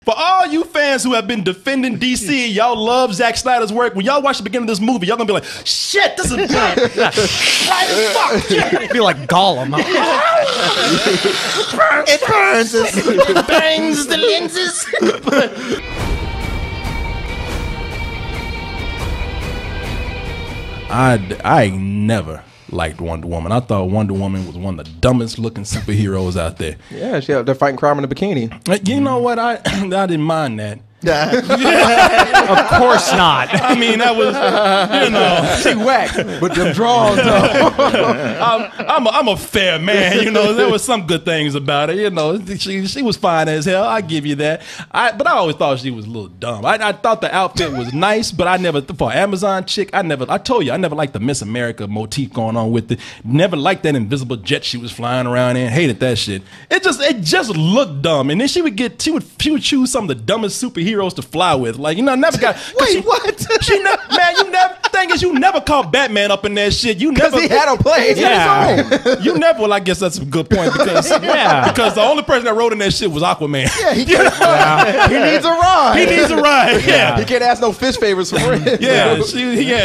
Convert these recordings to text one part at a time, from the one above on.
For all you fans who have been defending DC, y'all love Zack Snyder's work. When y'all watch the beginning of this movie, y'all gonna be like, shit, this is good. Right as fuck. It'd be like Gollum. It burns us. It bangs the lenses. I never liked Wonder Woman. I thought Wonder Woman was one of the dumbest looking superheroes out there. Yeah, she out there fighting crime in a bikini. You know what? I didn't mind that. Of course not. I mean, that was, you know, She whacked, but them draws though. I'm a fair man, you know. There was some good things about her, you know. She was fine as hell. I give you that. But I always thought she was a little dumb. I thought the outfit was nice, but I never, for an Amazon chick, I told you, I never liked the Miss America motif going on with it. Never liked that invisible jet she was flying around in. Hated that shit. It just looked dumb. And then she would choose some of the dumbest superheroes to fly with. Like, you know, never got. Wait, what? You never caught Batman up in that shit. You never. He had a plane. Yeah. You never. Well, I guess that's a good point because because the only person that rode in that shit was Aquaman. Yeah, he needs a ride. He needs a ride. Yeah. He can't ask no fish favors for friends. Yeah,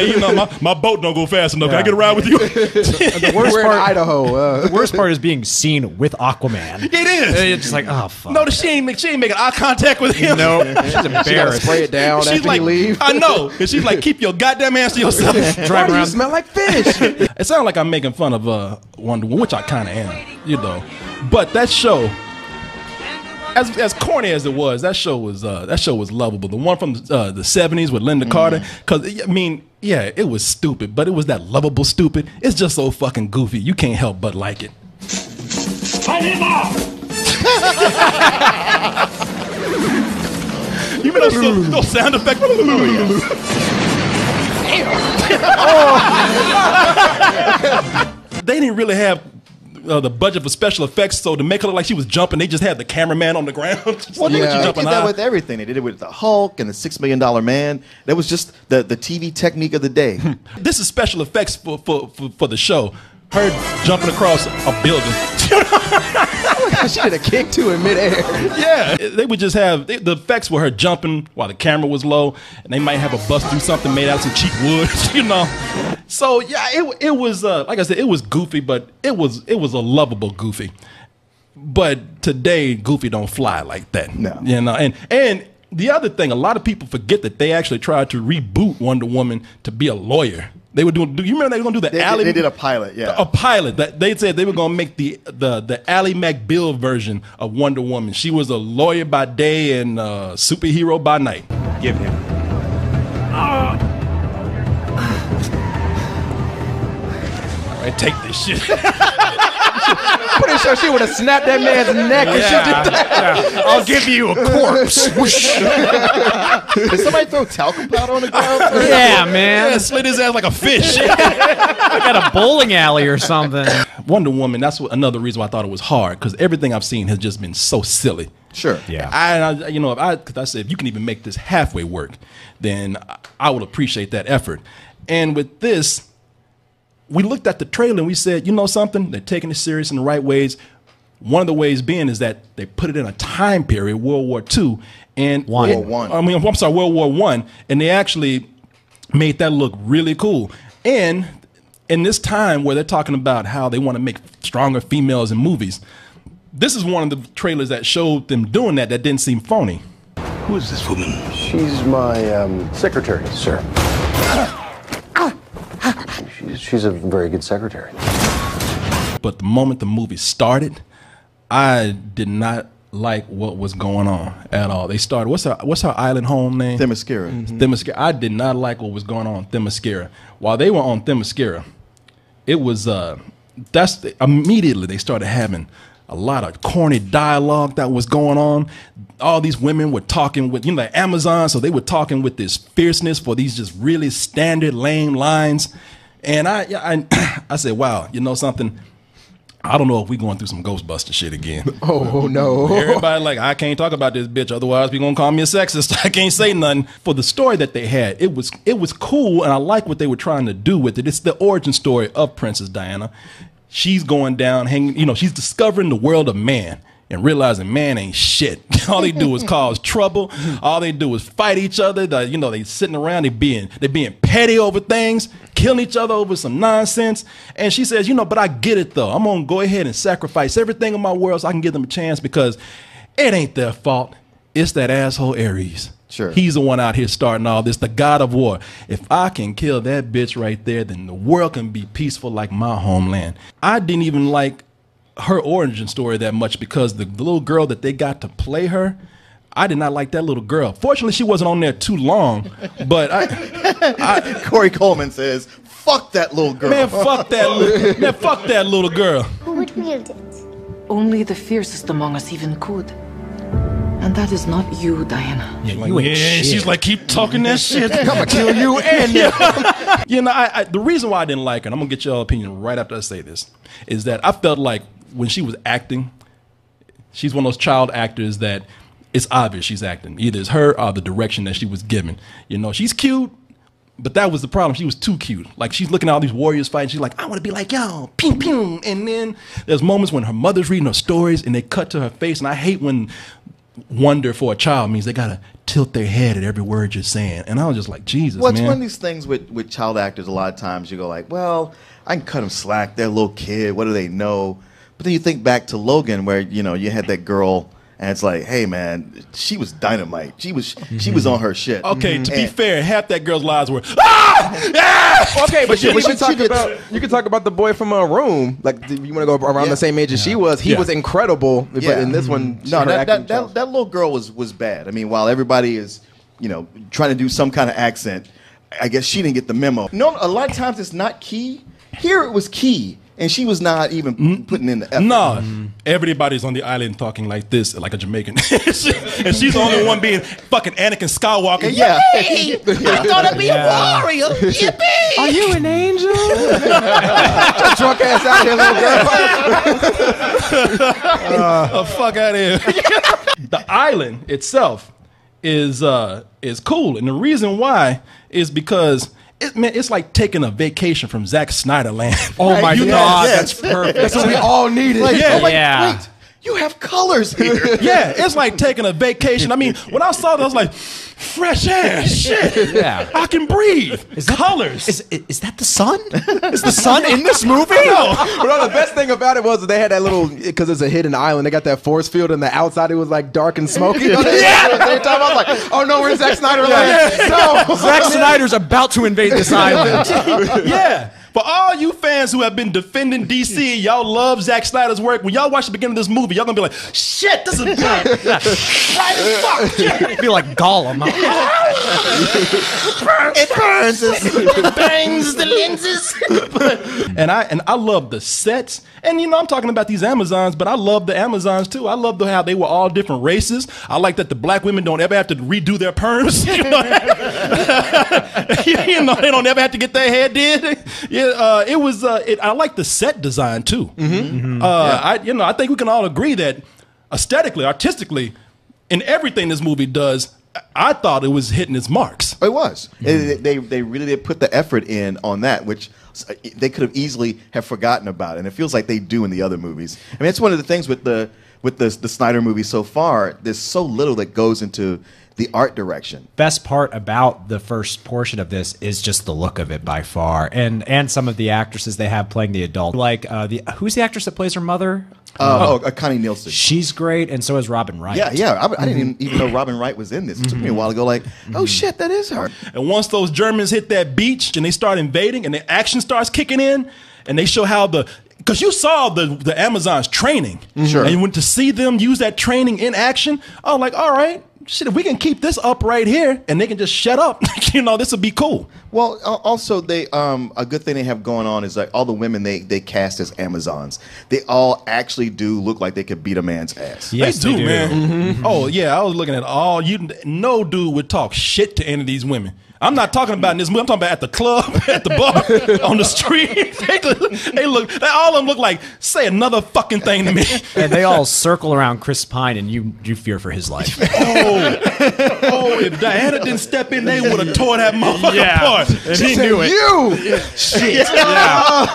you know, my boat don't go fast enough. Can I get a ride with you? The worst We're part, in Idaho. the worst part is being seen with Aquaman. It is. It's just like, oh fuck. No, she ain't making eye contact with him. No, she's She gotta embarrassed. spray it down She's after like, he leave. I know. And she's like, keep your goddamn ass to yourself. Why do you smell like fish? It sounds like I'm making fun of Wonder Woman, which I kind of am, you know. But that show, as corny as it was, that show was lovable. The one from the '70s with Linda Carter, because I mean, yeah, it was stupid, but it was that lovable stupid. It's just so fucking goofy. You can't help but like it. You remember those sound effects? They didn't really have the budget for special effects, so to make her look like she was jumping, they just had the cameraman on the ground. Well, they did that with everything. They did it with the Hulk and the $6 Million Man. That was just the TV technique of the day. This is special effects for the show. Her jumping across a building. She did a kick too in midair. Yeah, they would just have the effects were her jumping while the camera was low, and they might have a bust through something made out of some cheap wood, you know. So yeah, it was like I said, it was goofy, but it was a lovable goofy. But today, goofy don't fly like that. No, you know, and the other thing, a lot of people forget that they actually tried to reboot Wonder Woman to be a lawyer. They were doing. Do you remember they were going to do the Ally? They did a pilot, yeah. A pilot. That they said they were going to make the Ally McBeal version of Wonder Woman. She was a lawyer by day and a superhero by night. Give him. All right, take this shit. Pretty sure she would have snapped that man's neck if she did that. Yeah. I'll give you a corpse. Did somebody throw talcum powder on the ground? Yeah, man. Yeah, slid his ass like a fish. I got a bowling alley or something. Wonder Woman. That's another reason why I thought it was hard, because everything I've seen has just been so silly. Sure. Yeah. I you know, if I said if you can even make this halfway work, then I would appreciate that effort. And with this, we looked at the trailer and we said, you know something? They're taking it serious in the right ways. One of the ways being is that they put it in a time period, World War II, and World War I. World War I, and they actually made that look really cool. And in this time where they're talking about how they want to make stronger females in movies, this is one of the trailers that showed them doing that didn't seem phony. Who is this woman? She's my secretary, sir. She's a very good secretary. But the moment the movie started, I did not like what was going on at all. They started, what's her island home name? Themyscira. Mm-hmm. Themyscira. I did not like what was going on Themyscira. While they were on Themyscira, it was immediately they started having a lot of corny dialogue that was going on. All these women were talking with, like Amazon, so they were talking with this fierceness for these just really standard lame lines. And I said, wow, you know something? I don't know if we're going through some Ghostbuster shit again. Oh, no. Everybody like, I can't talk about this bitch, otherwise you're going to call me a sexist. I can't say nothing. For the story that they had, it was cool, and I like what they were trying to do with it. It's the origin story of Princess Diana. She's going down, she's discovering the world of man. and realizing man ain't shit. All they do is cause trouble. All they do is fight each other. They sitting around, they being petty over things, killing each other over some nonsense. And she says, but I get it though. I'm gonna go ahead and sacrifice everything in my world so I can give them a chance, because it ain't their fault. It's that asshole Ares. Sure. He's the one out here starting all this, the god of war. If I can kill that bitch right there, then the world can be peaceful like my homeland. I didn't even like her origin story that much, because the little girl that they got to play her, I did not like that little girl. Fortunately, she wasn't on there too long, but Corey Coleman says, fuck that little girl. Man, fuck that little girl. Who would wield it? Only the fiercest among us even could. And that is not you, Diana. Yeah, you ain't shit. She's like, keep talking that shit. I'm gonna kill you and the reason why I didn't like her, and I'm gonna get your opinion right after I say this, is that I felt like when she was acting, she's one of those child actors that it's obvious she's acting. Either it's her or the direction that she was given. She's cute, but that was the problem. She was too cute. Like, she's looking at all these warriors fighting. She's like, I want to be like y'all. Pew, pew. And then there's moments when her mother's reading her stories and they cut to her face. And I hate when wonder for a child means they got to tilt their head at every word you're saying. And I was just like, Jesus, well, it's man. one of these things with child actors. A lot of times you go like, well, I can cut them slack. They're a little kid. What do they know? But then you think back to Logan, where you had that girl, and it's like, hey man, she was dynamite. She was on her shit. Okay, to be fair, half that girl's lies were Okay, but you can talk gets- about the boy from a Room. Like, if you want to go around the same age as she was. He was incredible. But in this one, No, her acting that little girl was bad. I mean, while everybody is, trying to do some kind of accent, I guess she didn't get the memo. No, a lot of times it's not key. Here it was key, and she was not even putting in the effort. No, everybody's on the island talking like this, like a Jamaican. and she's the only one being fucking Anakin Skywalker. Yeah. I'm gonna be a warrior. Yippee! Are you an angel? drunk ass out here, little girl. Fuck out of here. The island itself is cool, and the reason why is because it's like taking a vacation from Zack Snyder land. Oh my God, yes. that's perfect. That's what we all needed. Like, Yeah. oh my, Yeah. wait, you have colors here. Yeah, it's like taking a vacation. I mean, when I saw that, I was like, fresh air, shit. Yeah. I can breathe. Colors. Is that the sun? Is the sun in this movie? No. But no, the best thing about it was they had that little, because it's a hidden island, they got that force field, and the outside it was like dark and smoky. At the same time, I was like, oh no, where's Zack Snyder? No. Zack Snyder's about to invade this island. Yeah. For all you fans who have been defending DC, y'all love Zack Snyder's work. When y'all watch the beginning of this movie, y'all gonna be like, shit, this is good. Right as fuck. It'd be like Gollum. It burns. It bangs the lenses. and I love the sets. And I'm talking about these Amazons, but I love the Amazons too. I love how they were all different races. I like that the black women don't ever have to redo their perms. They don't ever have to get their hair did. Yeah, I like the set design too. I think we can all agree that aesthetically, artistically, in everything this movie does, I thought it was hitting its marks. It was. They really did put the effort in on that, which they could have easily have forgotten about, and it feels like they do in the other movies. I mean, it's one of the things with the Snyder movie so far. There's so little that goes into the art direction. Best part about the first portion of this is just the look of it by far, and some of the actresses they have playing the adult. Like who's the actress that plays her mother? Connie Nielsen. She's great, and so is Robin Wright. Yeah. I didn't even know Robin Wright was in this. It took me a while to go like, oh shit, that is her. And once those Germans hit that beach and they start invading and the action starts kicking in, and they show how because you saw the Amazons training. Sure. And you went to see them use that training in action. Oh, like, all right, shit, if we can keep this up right here and they can just shut up, this would be cool. Well, also they a good thing they have going on is like all the women they cast as Amazons. They all actually do look like they could beat a man's ass. Yes, they do, man. Oh yeah, I was looking at no dude would talk shit to any of these women. I'm not talking about in this movie. I'm talking about at the club, at the bar, on the street. All of them look like, say another fucking thing to me. And they all circle around Chris Pine, and you fear for his life. Oh, if Diana didn't step in, they would have tore that motherfucker apart. And he knew it. Shit. Yeah.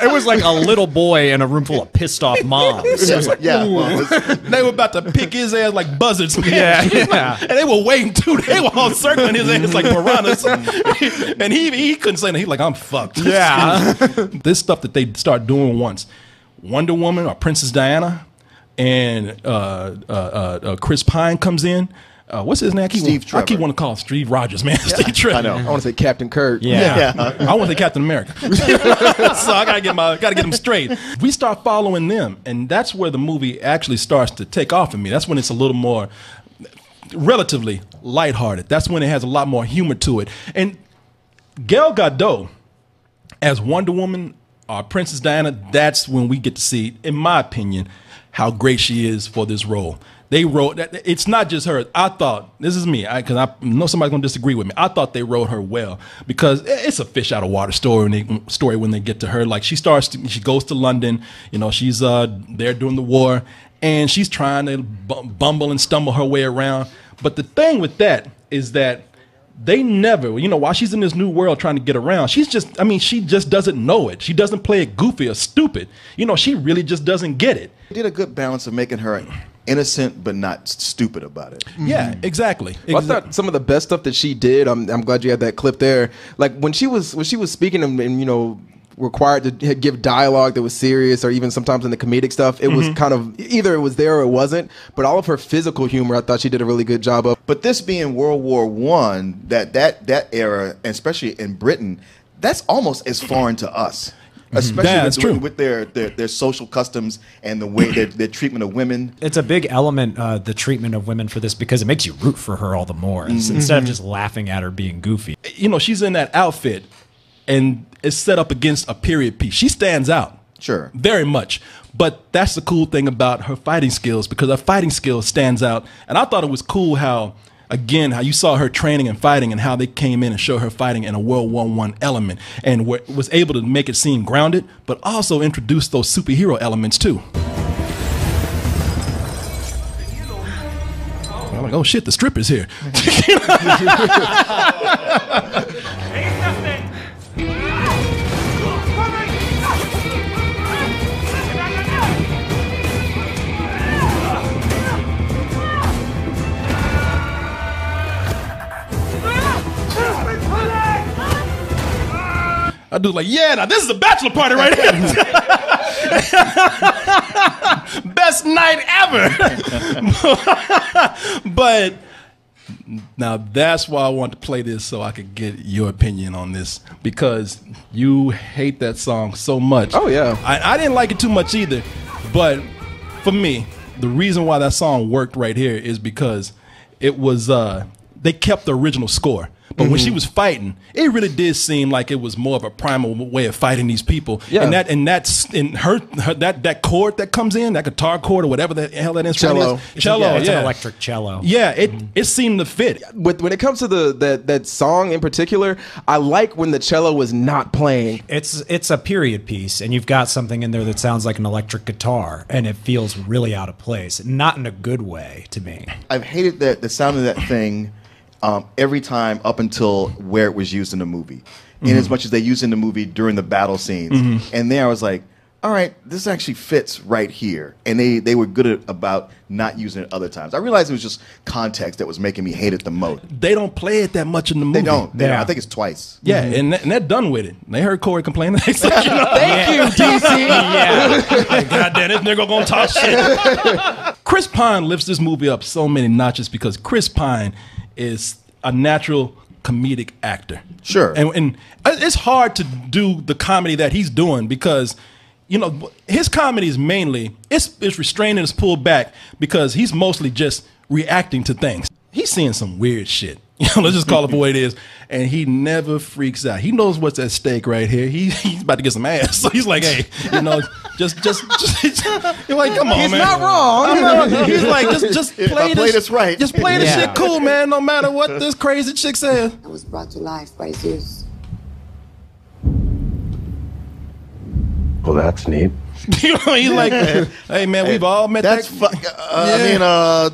It was like a little boy in a room full of pissed off moms. It was like, They were about to pick his ass like buzzards, man. Yeah. And they were waiting too. They were all circling his ass like piranhas. And he couldn't say nothing. He's like, I'm fucked. Yeah. This stuff that they start doing once Wonder Woman or Princess Diana and Chris Pine comes in. What's his name? I keep wanting to call him Steve Rogers, man. Yeah, Steve Trevor. I know. I want to say Captain Kirk. Yeah. I want to say Captain America. So I gotta get them straight. We start following them, and that's where the movie actually starts to take off for me. That's when it's a little more relatively lighthearted. That's when it has a lot more humor to it. And Gal Gadot as Wonder Woman or Princess Diana, that's when we get to see, in my opinion, how great she is for this role. They wrote, it's not just her. I thought, this is me, because I know somebody's going to disagree with me. I thought they wrote her well because it's a fish out of water story when they get to her. Like she goes to London, you know, she's there during the war, and she's trying to bumble and stumble her way around. But the thing with that is that they never, you know, while she's in this new world trying to get around, she just doesn't know it. She doesn't play it goofy or stupid. You know, she really just doesn't get it. They did a good balance of making her innocent but not stupid about it. Yeah, exactly. Well, I thought some of the best stuff that she did. I'm glad you had that clip there. Like when she was speaking and you know, required to give dialogue that was serious, or even sometimes in the comedic stuff, it was kind of either it was there or it wasn't. But all of her physical humor, I thought she did a really good job of. But this being World War I, that era, and especially in Britain, that's almost as foreign to us. Especially with their social customs and the way their treatment of women. It's a big element, the treatment of women for this, because it makes you root for her all the more instead of just laughing at her being goofy. You know, she's in that outfit and it's set up against a period piece. She stands out. Sure. Very much. But that's the cool thing about her fighting skills, because her fighting skills stands out. And I thought it was cool how you saw her training and fighting and how they came in and showed her fighting in a World War I element and was able to make it seem grounded, but also introduce those superhero elements too. I'm like, oh shit, the stripper's here. I do like, yeah, now this is a bachelor party right here. Best night ever. But now that's why I want to play this, so I could get your opinion on this, because you hate that song so much. Oh, yeah. I didn't like it too much either. But for me, the reason why that song worked right here is because it was, they kept the original score. But when she was fighting, it really did seem like it was more of a primal way of fighting these people. Yeah. And that's in that chord that comes in, that guitar chord or whatever the hell that instrument is. Cello. It's an electric cello. Yeah, it seemed to fit. When it comes to that song in particular, I like when the cello was not playing. It's a period piece, and you've got something in there that sounds like an electric guitar, and it feels really out of place. Not in a good way to me. I've hated the sound of that thing every time up until where it was used in the movie. In as much as they used in the movie during the battle scenes. And there I was like, all right, this actually fits right here. And they were good about not using it other times. I realized it was just context that was making me hate it the most. They don't play it that much in the movie. They don't. I think it's twice. Yeah, and they're done with it. They heard Corey complain. Thank you, DC. Yeah. God damn, this nigga gonna talk shit. Chris Pine lifts this movie up so many notches because Chris Pine is a natural comedic actor. Sure. And it's hard to do the comedy that he's doing because, you know, his comedy is mainly, it's restrained and it's pulled back because he's mostly just reacting to things. He's seeing some weird shit. You know, let's just call it for what it is. And he never freaks out. He knows what's at stake right here. He's about to get some ass. So he's like, hey, you know, just you're like, come on, he's man. Not wrong. He's like, just play this right. Just play this shit cool, man, no matter what this crazy chick says. I was brought to life by Zeus. Well, that's neat. You know, he's like, hey man, we've all met That's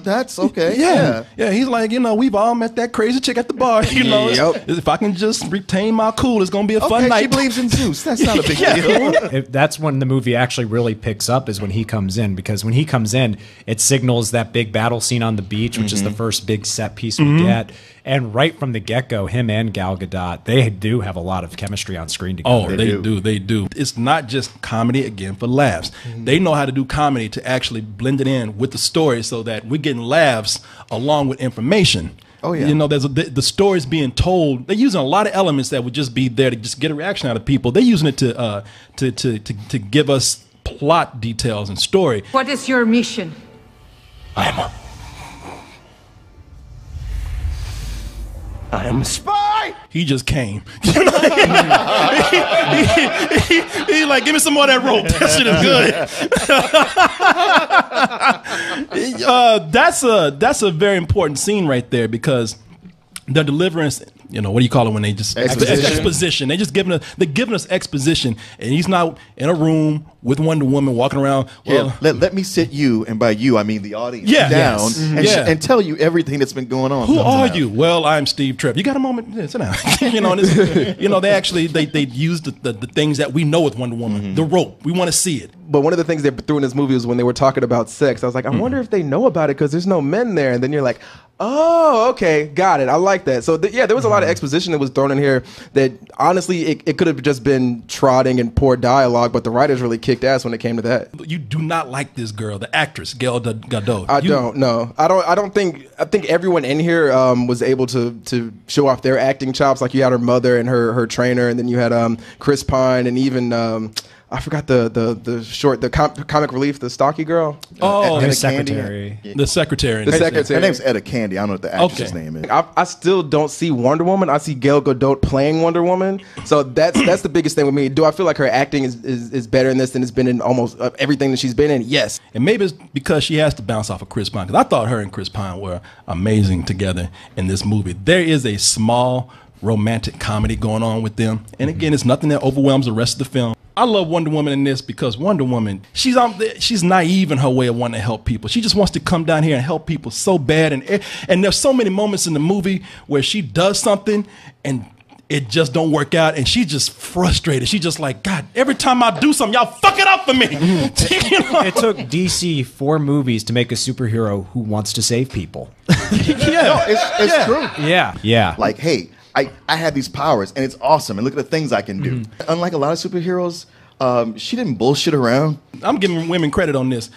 that's okay. Yeah. He's like, you know, we've all met that crazy chick at the bar. You know, if I can just retain my cool, it's gonna be a fun night. She believes in Zeus. That's not a big deal. That's when the movie actually really picks up, is when he comes in, because when he comes in, it signals that big battle scene on the beach, which is the first big set piece we get. And right from the get-go, him and Gal Gadot, they do have a lot of chemistry on screen together. Oh, they do. It's not just comedy, again, for laughs. They know how to do comedy to actually blend it in with the story so that we're getting laughs along with information. Oh, yeah. You know, there's the story's being told. They're using a lot of elements that would just be there to just get a reaction out of people. They're using it to give us plot details and story. What is your mission? I am a spy! He just came. You know? he like, give me some more of that rope. That shit is good. That's a very important scene right there, because the deliverance, you know, what do you call it when they just exposition? They're giving us exposition, and he's not in a room with Wonder Woman walking around. Well, let me sit you, and by you I mean the audience, down and tell you everything that's been going on. Who are you? Well, I'm Steve Tripp. You got a moment? Yeah, sit down. You know, they actually they used the things that we know with Wonder Woman. The rope. We want to see it. But one of the things they threw in this movie was when they were talking about sex. I was like, I wonder if they know about it, because there's no men there. And then you're like, oh, okay, got it. I like that. So yeah, there was a lot of exposition that was thrown in here that honestly it could have just been trotting and poor dialogue, but the writers really kicked ass when it came to that. You do not like this girl, the actress Gal Gadot. I don't know. I think everyone in here was able to show off their acting chops. Like, you had her mother and her trainer, and then you had Chris Pine, and even I forgot the comic relief, the stocky girl. Oh, Etta the secretary. The secretary. The secretary. Her name's Etta Candy. I don't know what the actress's name is. I still don't see Wonder Woman. I see Gal Gadot playing Wonder Woman. So that's the biggest thing with me. Do I feel like her acting is better in this than it's been in almost everything that she's been in? Yes. And maybe it's because she has to bounce off of Chris Pine, because I thought her and Chris Pine were amazing together in this movie. There is a small romantic comedy going on with them. And again, it's nothing that overwhelms the rest of the film. I love Wonder Woman in this because Wonder Woman, she's naive in her way of wanting to help people. She just wants to come down here and help people so bad. And there's so many moments in the movie where she does something and it just don't work out, and she's just frustrated. She's just like, God, every time I do something, y'all fuck it up for me. You know? It took DC 4 movies to make a superhero who wants to save people. It's true. Yeah. Like, hey, I have these powers, and it's awesome, and look at the things I can do. Unlike a lot of superheroes, she didn't bullshit around. I'm giving women credit on this.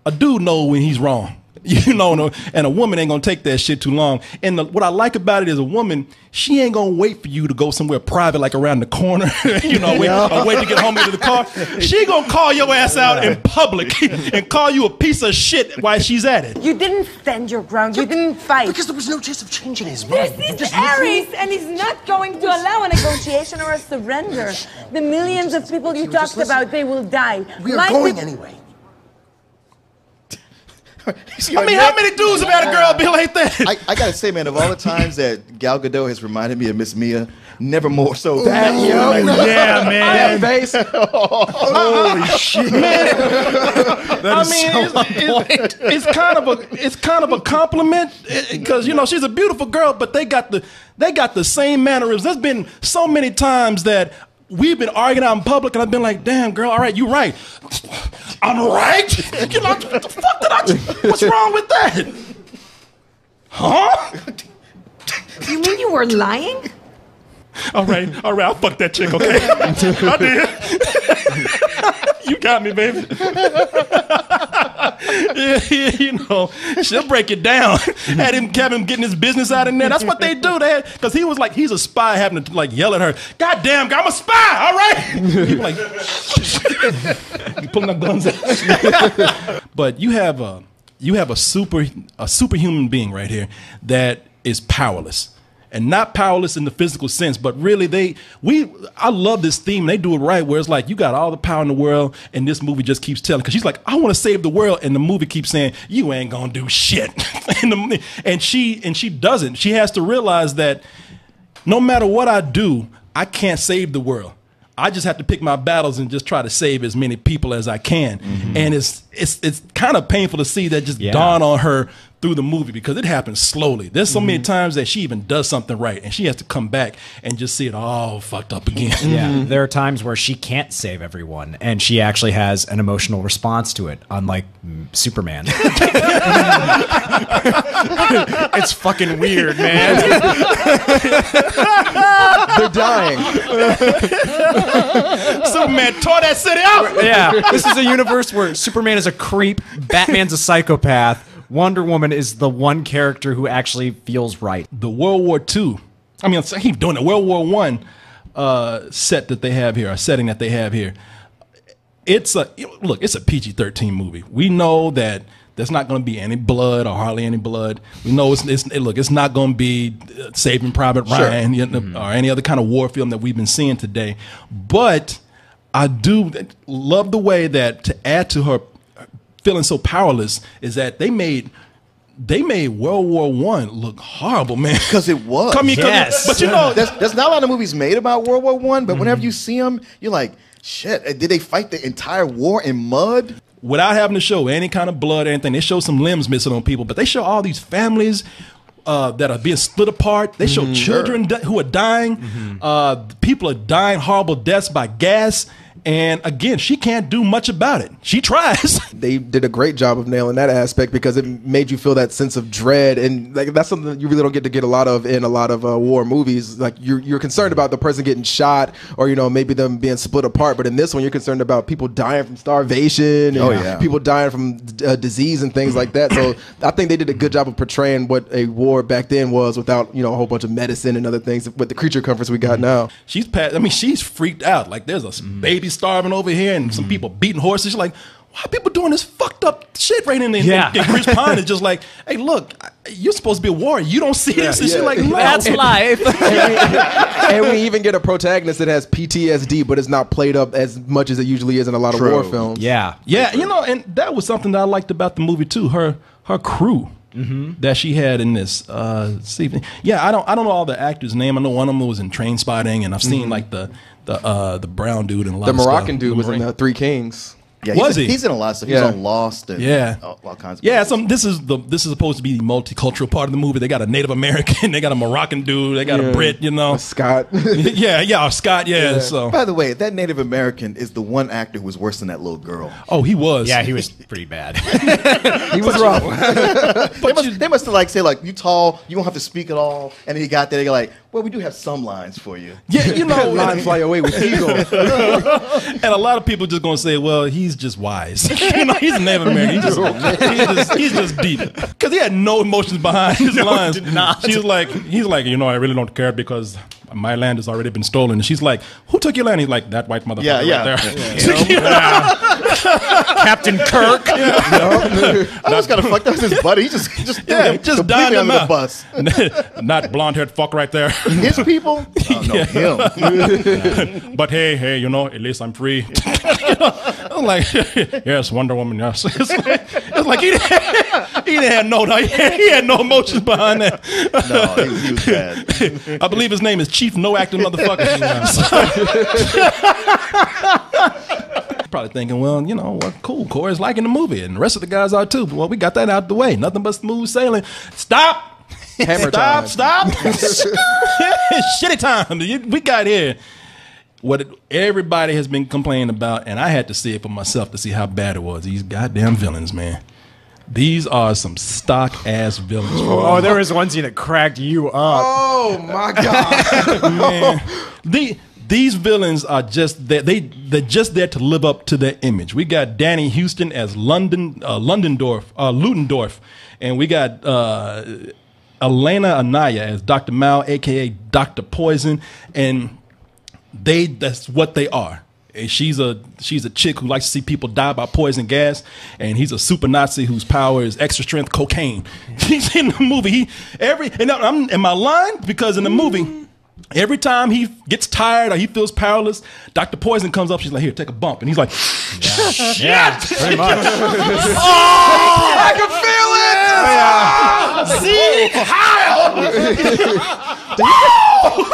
A dude knows when he's wrong. You know, and a woman ain't gonna take that shit too long. And what I like about it is a woman, she ain't gonna wait for you to go somewhere private, like around the corner, you know, wait to get home into the car. She gonna call your ass out in public and call you a piece of shit while she's at it. You didn't stand your ground. You didn't fight. Because there was no chance of changing his mind. This is Ares, and he's not going to allow a negotiation or a surrender. The millions of people you talked about, they will die. We are going anyway. I mean, how many dudes have had a girl be like that? I gotta say, man, of all the times that Gal Gadot has reminded me of Miss Mia, never more so. Yeah, man. That face. Holy shit, man! It's kind of a compliment, because you know she's a beautiful girl, but they got the same mannerisms. There's been so many times that we've been arguing out in public, and I've been like, damn, girl, all right, you right. I'm right? You know, what the fuck did I do? What's wrong with that? Huh? You mean you were lying? All right, I'll fuck that chick, okay? I did. You got me, baby. Yeah, you know, she'll break it down. Have him getting his business out in there. That's what they do. Because he was like, he's a spy, having to like yell at her. God damn, girl, I'm a spy. All right. People like, you pulling up guns out. But you have a superhuman being right here that is powerless. And not powerless in the physical sense, but really I love this theme. They do it right, where it's like you got all the power in the world, and this movie just keeps telling. Because she's like, I want to save the world, and the movie keeps saying, you ain't gonna do shit. and she doesn't. She has to realize that no matter what I do, I can't save the world. I just have to pick my battles and just try to save as many people as I can. And it's kind of painful to see that just dawn on her through the movie, because it happens slowly. There's so many times that she even does something right and she has to come back and just see it all fucked up again. Yeah, there are times where she can't save everyone and she actually has an emotional response to it, unlike Superman. It's fucking weird, man. They're dying. Superman tore that city out. Yeah, this is a universe where Superman is a creep, Batman's a psychopath, Wonder Woman is the one character who actually feels right. The World War II, I mean, I keep doing it. World War I set that they have here, a setting that they have here. It's a PG-13 movie. We know that there's not going to be any blood or hardly any blood. We know it's not going to be Saving Private Ryan or any other kind of war film that we've been seeing today. But I do love the way that, to add to her feeling so powerless, is that they made World War I look horrible, man. Because it was. Yes. But you know, there's not a lot of movies made about World War I, but whenever you see them, you're like, shit, did they fight the entire war in mud? Without having to show any kind of blood or anything. They show some limbs missing on people, but they show all these families that are being split apart. They show children who are dying. People are dying horrible deaths by gas. And again, she can't do much about it. She tries. They did a great job of nailing that aspect, because it made you feel that sense of dread, and like that's something that you really don't get a lot of in a lot of war movies. Like you're concerned about the person getting shot, or maybe them being split apart. But in this one, you're concerned about people dying from starvation, and people dying from disease and things like that. So I think they did a good job of portraying what a war back then was, without a whole bunch of medicine and other things with the creature comforts we got now. She's freaked out. Like there's a baby starving over here and some people beating horses. She's like, why are people doing this fucked up shit right in there? And Chris Pine is just like, hey, look, you're supposed to be a warrior. You don't see this. And she's like, no. That's life. And we even get a protagonist that has PTSD, but it's not played up as much as it usually is in a lot of war films. Yeah, and that was something that I liked about the movie too. Her crew. That she had in this. I don't know all the actors' name. I know one of them was in Trainspotting, and I've seen like the brown dude in a lot of The stuff. Moroccan dude was in the Three Kings. Yeah, Was he? He's in a lot of stuff. He's on Lost and all kinds of this is supposed to be the multicultural part of the movie. They got a Native American, they got a Moroccan dude, they got a Brit, A Scott. Scott, So By the way, that Native American is the one actor who was worse than that little girl. oh, he was. Yeah, he was pretty bad. He was rough. They must have say you tall, you won't have to speak at all. And then he got there, they're like, well, we do have some lines for you. Yeah, Line fly away with eagle. and a lot of people just gonna say, well, he's just wise. He's a Native American. He's just deep, because he had no emotions behind his lines. Did not. He's like, I really don't care because my land has already been stolen. And she's like, who took your land? He's like, that white motherfucker right there. Captain Kirk. I was kind of fucked up with his buddy. He just just died under the bus. Not blonde-haired fuck right there. His people? Oh, no, him. But hey, at least I'm free. I'm like, yes, Wonder Woman, yes. It's like he had no emotions behind that. No, he was bad. I believe his name is Chief No Acting Motherfucker. Probably thinking, well, cool, Corey's liking the movie, and the rest of the guys are too. Well, we got that out the way. Nothing but smooth sailing. Stop. Hammer time. Stop. Shitty time. We got here what everybody has been complaining about, and I had to see it for myself to see how bad it was. These goddamn villains, man. These are some stock ass villains. Oh, there was one scene that cracked you up. Oh my god, man! These villains are just they're just there to live up to their image. We got Danny Houston as Ludendorff, and we got Elena Anaya as Dr. Mao, aka Dr. Poison, and that's what they are. And she's a chick who likes to see people die by poison gas, and he's a super Nazi whose power is extra strength cocaine. He's in the movie. I'm in my line because in the movie, every time he gets tired or he feels powerless, Dr. Poison comes up. She's like, "Here, take a bump," and he's like, Yeah, pretty much. I can feel it.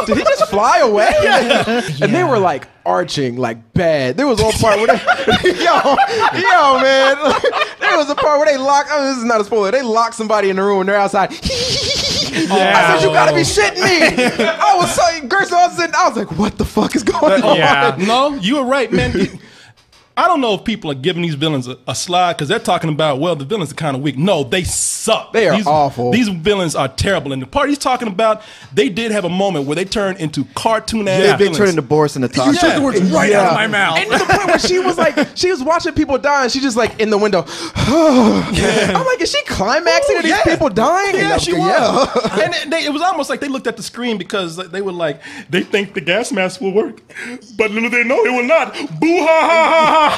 Did he just fly away? And they were like arching like bad. There was one part where they, yo, man. There was a part where they locked. Oh, this is not a spoiler. They locked somebody in the room and they're outside. I said, you gotta be shitting me. I was so GIRTS. I was like, what the fuck is going on? Yeah. No, you were right, man. I don't know if people are giving these villains a slide because they're talking about, well, the villains are kind of weak. No, they suck. They are awful. These villains are terrible. And the part he's talking about, they did have a moment where they turned into cartoon-ass villains. They turned into Boris and Natasha. You took the words right out of my mouth. And to the point where she was like, she was watching people die and she just like in the window. I'm like, is she climaxing to these people dying? Yeah, she was. And it was almost like they looked at the screen because they were like, they think the gas mask will work, but little they know it will not. Boo ha ha ha ha. I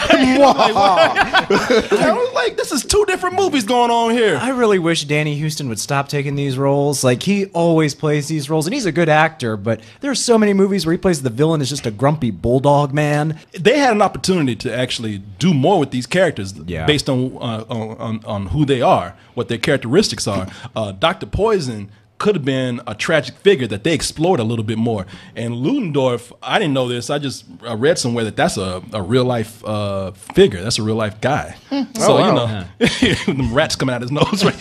was like, this is two different movies going on here. I really wish Danny Houston would stop taking these roles. Like, he always plays these roles, and he's a good actor, but there are so many movies where he plays the villain as just a grumpy bulldog man. They had an opportunity to actually do more with these characters based on who they are, what their characteristics are. Dr. Poison could have been a tragic figure that they explored a little bit more. And Ludendorff, I didn't know this. I just read somewhere that that's a real life figure. That's a real life guy. So you know, the rats coming out his nose, right?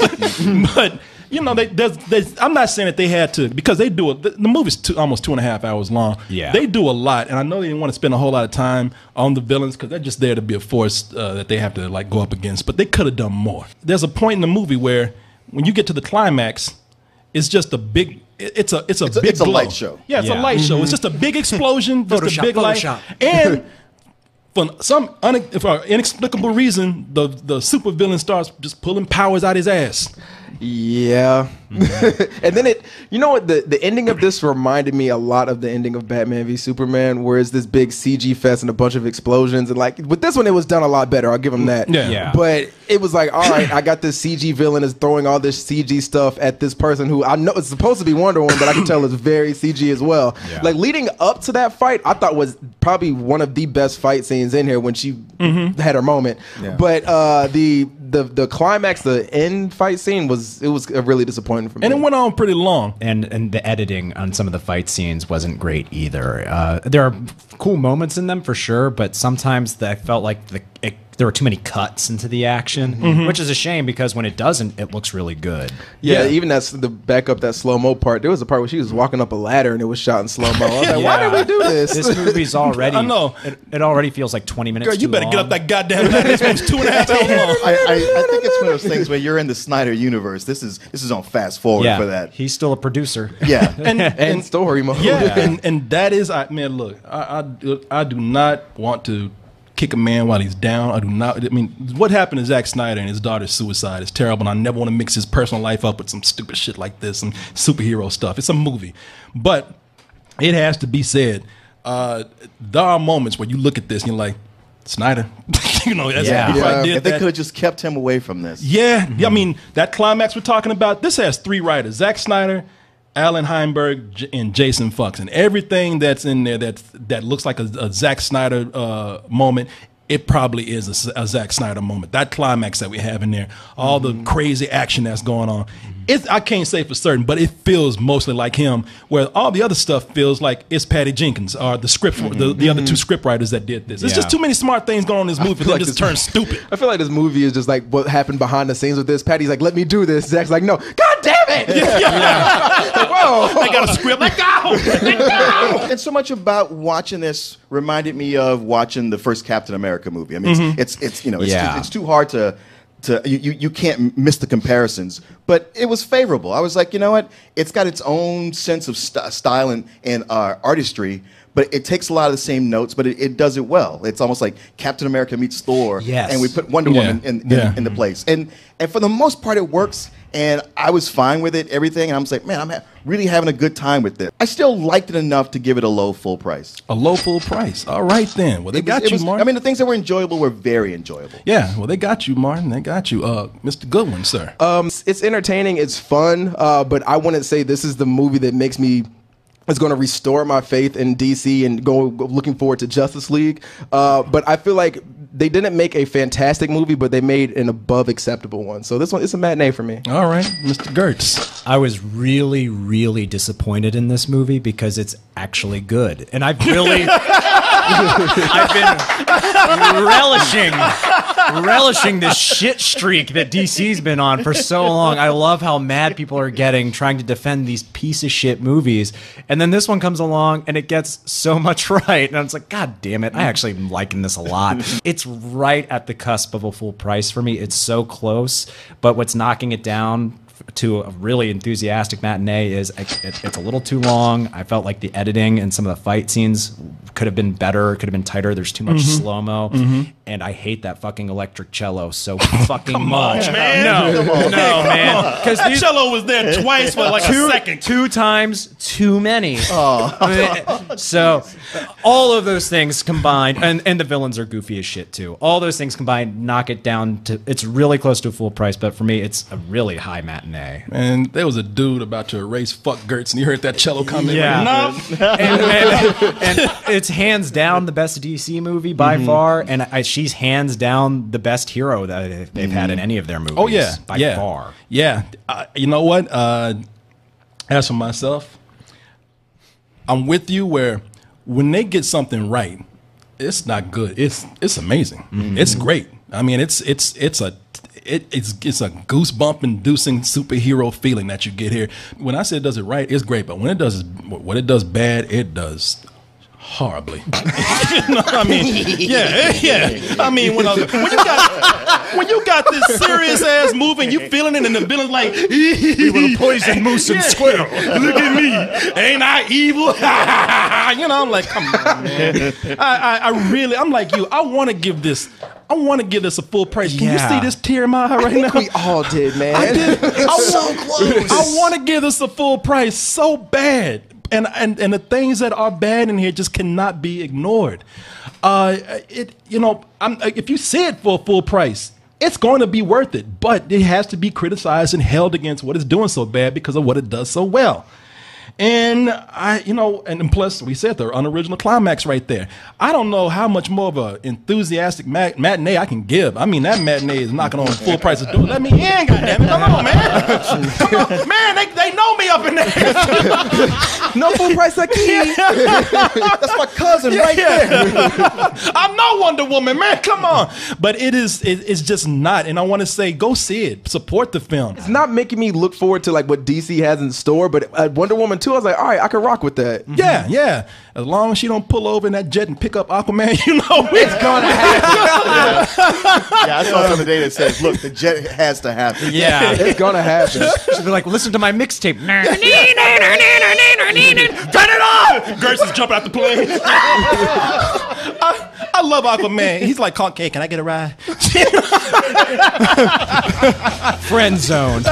But you know, I'm not saying that they had to, because they do it. The movie's almost 2.5 hours long. Yeah, they do a lot, and I know they didn't want to spend a whole lot of time on the villains because they're just there to be a force that they have to like go up against. But they could have done more. There's a point in the movie where when you get to the climax, it's just a big. It's a light show. Yeah, it's a light show. It's just a big explosion, just a big light, and for some inexplicable reason, the super villain starts just pulling powers out his ass. Yeah. And then you know what, the ending of this reminded me a lot of the ending of Batman v Superman, where it's this big CG fest and a bunch of explosions, and like with this one it was done a lot better, I'll give them that. Yeah. But it was like, all right, I got this CG villain is throwing all this CG stuff at this person who I know it's supposed to be Wonder Woman, but I can tell it's very CG as well. Like leading up to that fight, I thought was probably one of the best fight scenes in here when she had her moment. But the climax, the end fight scene was really disappointing for me. And it went on pretty long. And the editing on some of the fight scenes wasn't great either. There are cool moments in them for sure, but sometimes I felt like there were too many cuts into the action, which is a shame because when it doesn't, it looks really good. Yeah, even that's the back up that slow-mo part. There was a part where she was walking up a ladder and it was shot in slow-mo. I was like, why did we do this? This movie's already, I know. It already feels like 20 minutes Girl, you too better long. get up that goddamn ladder. This movie's 2.5 hours long. I think it's one of those things where you're in the Snyder universe. This is on fast forward for that. He's still a producer. Yeah. and story mode. Yeah, and that is, man, look, I do not want to kick a man while he's down. I do not. I mean, what happened to Zack Snyder and his daughter's suicide is terrible, and I never want to mix his personal life up with some stupid shit like this and superhero stuff. It's a movie, but it has to be said. There are moments where you look at this and you're like, Snyder, you know, that's if they could have just kept him away from this. Yeah, I mean, that climax we're talking about, this has 3 writers, Zack Snyder, Alan Heinberg, and Jason Fox, and everything that's in there that looks like a Zack Snyder moment, it probably is a Zack Snyder moment. That climax that we have in there, all the crazy action that's going on, I can't say for certain, but it feels mostly like him, where all the other stuff feels like it's Patty Jenkins or the script, the other 2 script writers that did this. It's just too many smart things going on in this movie that just turn stupid. I feel like this movie is just like what happened behind the scenes with this. Patty's like, let me do this. Zack's like, no, God damn it! Like, whoa, I got a script. Let go. And so much about watching this reminded me of watching the first Captain America movie. I mean, it's too hard to you can't miss the comparisons, but it was favorable. I was like, you know what? It's got its own sense of style and artistry, but it takes a lot of the same notes, but it does it well. It's almost like Captain America meets Thor, and we put Wonder Woman in the place. And for the most part, it works, and I was fine with it, everything. And I was like, man, I'm really having a good time with this. I still liked it enough to give it a low full price. A low full price. All right, then. Well, they got you, Martin. I mean, the things that were enjoyable were very enjoyable. Yeah, well, they got you, Martin. They got you. Mr. Goodwin, sir. It's entertaining. It's fun, but I wouldn't say this is the movie that makes me is going to restore my faith in DC and go looking forward to Justice League. But I feel like they didn't make a fantastic movie, but they made an above acceptable one. So this one, it's a matinee for me. All right, Mr. Girts. I was really, really disappointed in this movie because it's actually good. And I've really... I've been relishing this shit streak that DC's been on for so long. I love how mad people are getting trying to defend these piece of shit movies. And then this one comes along and it gets so much right. And it's like, God damn it. I actually am liking this a lot. It's right at the cusp of a full price for me. It's so close. But what's knocking it down to a really enthusiastic matinee is it's a little too long. I felt like the editing and some of the fight scenes could have been better, could have been tighter. There's too much slow-mo. And I hate that fucking electric cello so fucking much. Man. No, man. Because that cello was there twice for like a second. 2 times too many. So all of those things combined, and the villains are goofy as shit too. All those things combined knock it down to, it's really close to a full price, but for me, it's a really high matinee. And there was a dude about to erase fuck Girts, and you heard that cello come in. Yeah. Like, no. and it's hands down the best DC movie by far, and she's hands down the best hero that they've had in any of their movies. Oh yeah, by far. Yeah, you know what? As for myself, I'm with you. Where when they get something right, it's not good. It's amazing. It's great. I mean, it's a goosebump inducing superhero feeling that you get here. When I say it does it right, it's great. But when it does what it does bad, it does horribly. You know what I mean? Yeah. I mean, when you got this serious ass movie and you feeling it, and the villain's like, we will poison moose and squirrel. Look at me, ain't I evil? You know, I'm like, come on, man. I'm like you. I want to give this a full price. Can you see this tear in my eye right now? We all did, man. I did. It's so close. I want to give this a full price so bad. And the things that are bad in here just cannot be ignored. If you see it for a full price, it's going to be worth it. But it has to be criticized and held against what it's doing so bad because of what it does so well. And and plus we said the unoriginal climax right there. I don't know how much more of a enthusiastic matinee I can give. I mean, that matinee is knocking on full price of door. Let me in, goddammit! Come on, man! Come on, man! They know me up in there. No full price like key. That's my cousin right there. I know Wonder Woman, man. Come on, but it's just not. And I want to say, go see it. Support the film. It's not making me look forward to like what DC has in store, but Wonder Woman 2, I was like, all right, I can rock with that. Yeah. As long as she don't pull over in that jet and pick up Aquaman, you know it's gonna happen. I saw something today that says, look, the jet has to happen. Yeah, it's gonna happen. She'll be like, listen to my mixtape. Turn it off! Girts is jumping out the plane. I love Aquaman. He's like, okay, can I get a ride? Friend zone.